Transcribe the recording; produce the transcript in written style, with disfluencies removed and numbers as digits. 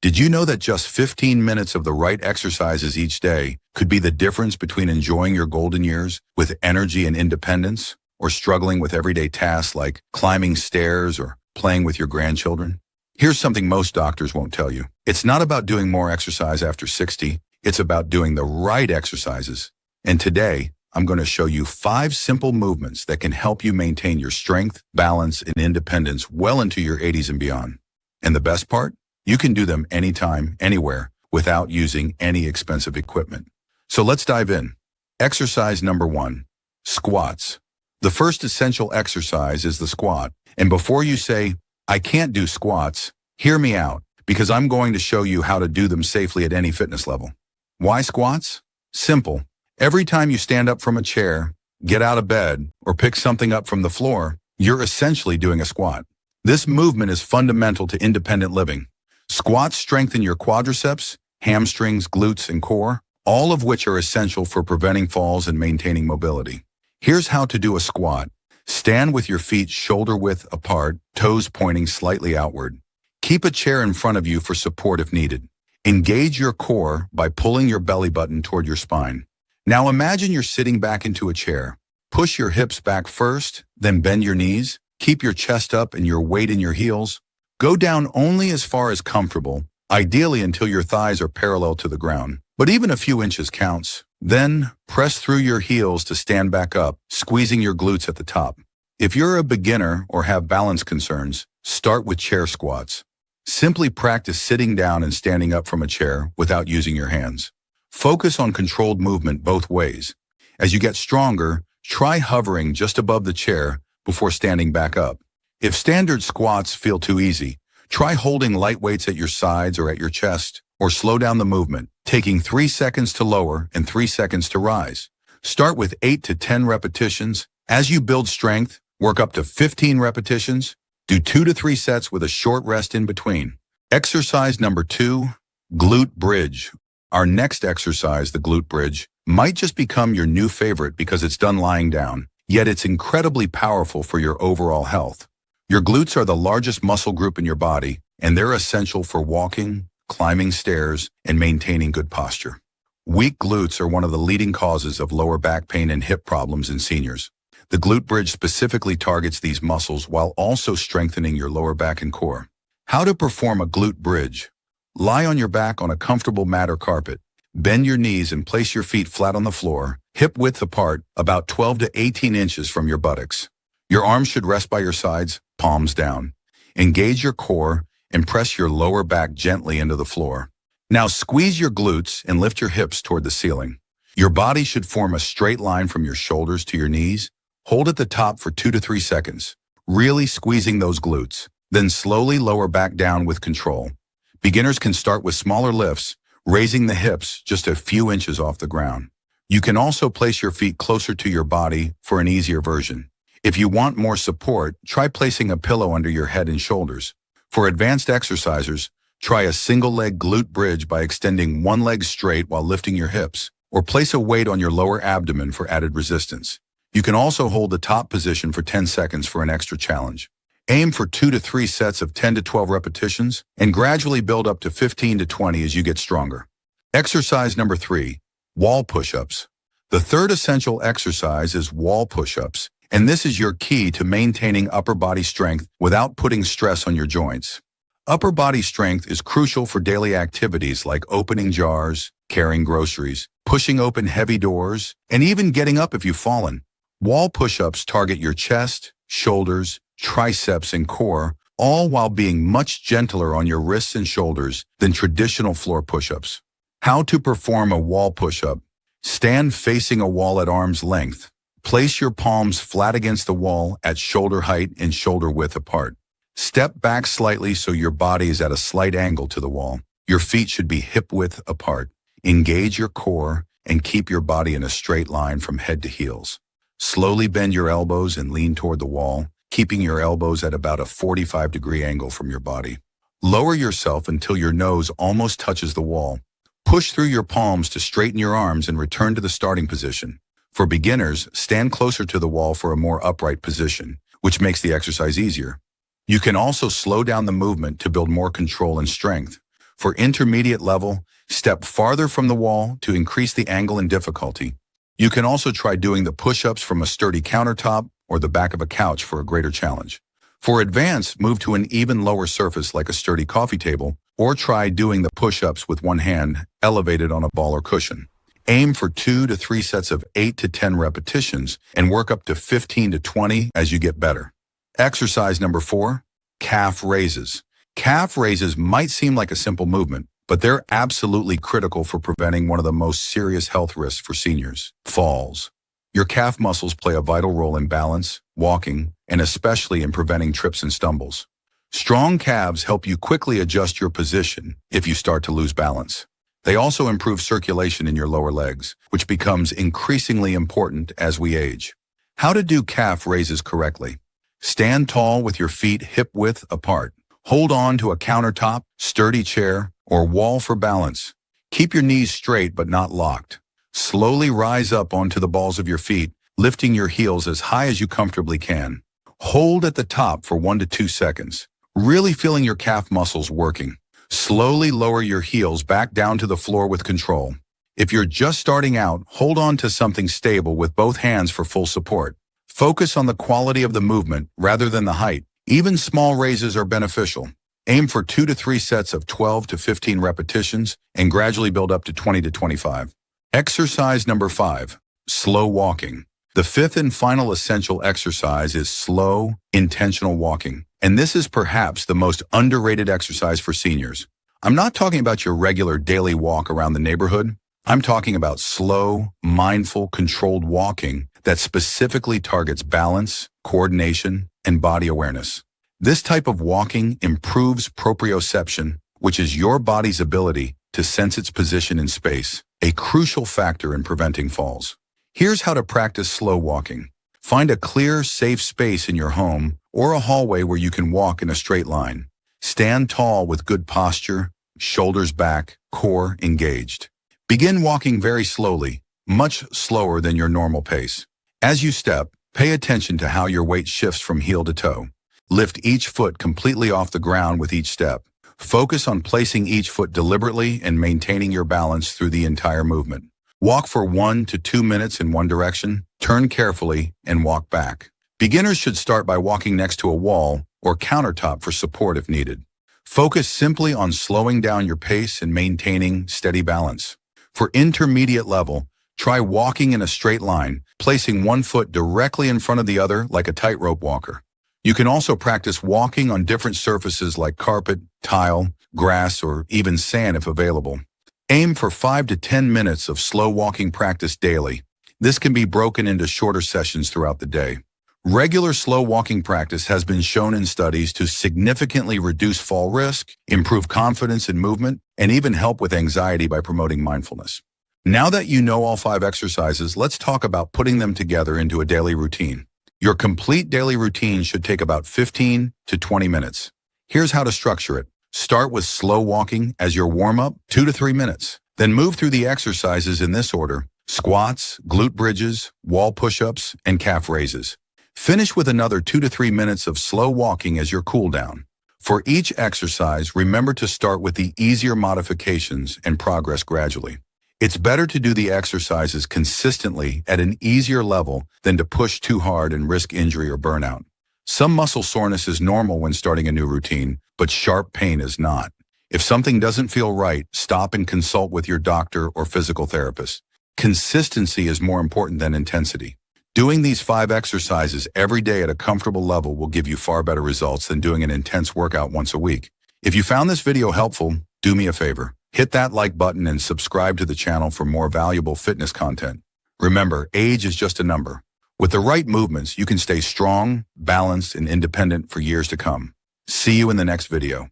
Did you know that just 15 minutes of the right exercises each day could be the difference between enjoying your golden years with energy and independence, or struggling with everyday tasks like climbing stairs or playing with your grandchildren? Here's something most doctors won't tell you. It's not about doing more exercise after 60, it's about doing the right exercises. And today, I'm going to show you 5 simple movements that can help you maintain your strength, balance, and independence well into your 80s and beyond. And the best part? You can do them anytime, anywhere, without using any expensive equipment. So let's dive in. Exercise number 1, squats. The first essential exercise is the squat. And before you say, I can't do squats, hear me out, because I'm going to show you how to do them safely at any fitness level. Why squats? Simple. Every time you stand up from a chair, get out of bed, or pick something up from the floor, you're essentially doing a squat. This movement is fundamental to independent living. Squats strengthen your quadriceps, hamstrings, glutes, and core, all of which are essential for preventing falls and maintaining mobility. Here's how to do a squat. Stand with your feet shoulder width apart, toes pointing slightly outward. Keep a chair in front of you for support if needed. Engage your core by pulling your belly button toward your spine. Now imagine you're sitting back into a chair. Push your hips back first, then bend your knees. Keep your chest up and your weight in your heels. Go down only as far as comfortable, ideally until your thighs are parallel to the ground. But even a few inches counts. Then, press through your heels to stand back up, squeezing your glutes at the top. If you're a beginner or have balance concerns, start with chair squats. Simply practice sitting down and standing up from a chair without using your hands. Focus on controlled movement both ways. As you get stronger, try hovering just above the chair before standing back up. If standard squats feel too easy, try holding light weights at your sides or at your chest, or slow down the movement, taking 3 seconds to lower and 3 seconds to rise. Start with 8 to 10 repetitions. As you build strength, work up to 15 repetitions. Do 2 to 3 sets with a short rest in between. Exercise number 2, glute bridge. Our next exercise, the glute bridge, might just become your new favorite because it's done lying down, yet it's incredibly powerful for your overall health. Your glutes are the largest muscle group in your body, and they're essential for walking, climbing stairs, and maintaining good posture. Weak glutes are one of the leading causes of lower back pain and hip problems in seniors. The glute bridge specifically targets these muscles while also strengthening your lower back and core. How to perform a glute bridge? Lie on your back on a comfortable mat or carpet. Bend your knees and place your feet flat on the floor, hip width apart, about 12 to 18 inches from your buttocks. Your arms should rest by your sides, palms down. Engage your core and press your lower back gently into the floor. Now squeeze your glutes and lift your hips toward the ceiling. Your body should form a straight line from your shoulders to your knees. Hold at the top for 2 to 3 seconds, really squeezing those glutes. Then slowly lower back down with control. Beginners can start with smaller lifts, raising the hips just a few inches off the ground. You can also place your feet closer to your body for an easier version. If you want more support, try placing a pillow under your head and shoulders. For advanced exercisers, try a single-leg glute bridge by extending one leg straight while lifting your hips, or place a weight on your lower abdomen for added resistance. You can also hold the top position for 10 seconds for an extra challenge. Aim for 2 to 3 sets of 10 to 12 repetitions, and gradually build up to 15 to 20 as you get stronger. Exercise number 3, wall push-ups. The third essential exercise is wall push-ups. And this is your key to maintaining upper body strength without putting stress on your joints. Upper body strength is crucial for daily activities like opening jars, carrying groceries, pushing open heavy doors, and even getting up if you've fallen. Wall push-ups target your chest, shoulders, triceps, and core, all while being much gentler on your wrists and shoulders than traditional floor push-ups. How to perform a wall push-up? Stand facing a wall at arm's length. Place your palms flat against the wall at shoulder height and shoulder width apart. Step back slightly so your body is at a slight angle to the wall. Your feet should be hip width apart. Engage your core and keep your body in a straight line from head to heels. Slowly bend your elbows and lean toward the wall, keeping your elbows at about a 45-degree angle from your body. Lower yourself until your nose almost touches the wall. Push through your palms to straighten your arms and return to the starting position. For beginners, stand closer to the wall for a more upright position, which makes the exercise easier. You can also slow down the movement to build more control and strength. For intermediate level, step farther from the wall to increase the angle and difficulty. You can also try doing the push-ups from a sturdy countertop or the back of a couch for a greater challenge. For advanced, move to an even lower surface like a sturdy coffee table, or try doing the push-ups with one hand elevated on a ball or cushion. Aim for 2 to 3 sets of 8 to 10 repetitions and work up to 15 to 20 as you get better. Exercise number 4, calf raises. Calf raises might seem like a simple movement, but they're absolutely critical for preventing one of the most serious health risks for seniors, falls. Your calf muscles play a vital role in balance, walking, and especially in preventing trips and stumbles. Strong calves help you quickly adjust your position if you start to lose balance. They also improve circulation in your lower legs, which becomes increasingly important as we age. How to do calf raises correctly. Stand tall with your feet hip-width apart. Hold on to a countertop, sturdy chair, or wall for balance. Keep your knees straight but not locked. Slowly rise up onto the balls of your feet, lifting your heels as high as you comfortably can. Hold at the top for 1 to 2 seconds, really feeling your calf muscles working. Slowly lower your heels back down to the floor with control. If you're just starting out, hold on to something stable with both hands for full support. Focus on the quality of the movement rather than the height. Even small raises are beneficial. Aim for 2 to 3 sets of 12 to 15 repetitions and gradually build up to 20 to 25. Exercise number 5, slow walking. The fifth and final essential exercise is slow, intentional walking. And this is perhaps the most underrated exercise for seniors. I'm not talking about your regular daily walk around the neighborhood. I'm talking about slow, mindful, controlled walking that specifically targets balance, coordination, and body awareness. This type of walking improves proprioception, which is your body's ability to sense its position in space, a crucial factor in preventing falls. Here's how to practice slow walking. Find a clear, safe space in your home or a hallway where you can walk in a straight line. Stand tall with good posture, shoulders back, core engaged. Begin walking very slowly, much slower than your normal pace. As you step, pay attention to how your weight shifts from heel to toe. Lift each foot completely off the ground with each step. Focus on placing each foot deliberately and maintaining your balance through the entire movement. Walk for 1 to 2 minutes in one direction, turn carefully, and walk back. Beginners should start by walking next to a wall or countertop for support if needed. Focus simply on slowing down your pace and maintaining steady balance. For intermediate level, try walking in a straight line, placing one foot directly in front of the other like a tightrope walker. You can also practice walking on different surfaces like carpet, tile, grass, or even sand if available. Aim for 5 to 10 minutes of slow walking practice daily. This can be broken into shorter sessions throughout the day. Regular slow walking practice has been shown in studies to significantly reduce fall risk, improve confidence in movement, and even help with anxiety by promoting mindfulness. Now that you know all 5 exercises, let's talk about putting them together into a daily routine. Your complete daily routine should take about 15 to 20 minutes. Here's how to structure it. Start with slow walking as your warm-up, 2 to 3 minutes. Then move through the exercises in this order: squats, glute bridges, wall push-ups, and calf raises. Finish with another 2 to 3 minutes of slow walking as your cool down. For each exercise, remember to start with the easier modifications and progress gradually. It's better to do the exercises consistently at an easier level than to push too hard and risk injury or burnout. Some muscle soreness is normal when starting a new routine, but sharp pain is not. If something doesn't feel right, stop and consult with your doctor or physical therapist. Consistency is more important than intensity. Doing these 5 exercises every day at a comfortable level will give you far better results than doing an intense workout once a week. If you found this video helpful, do me a favor. Hit that like button and subscribe to the channel for more valuable fitness content. Remember, age is just a number. With the right movements, you can stay strong, balanced, and independent for years to come. See you in the next video.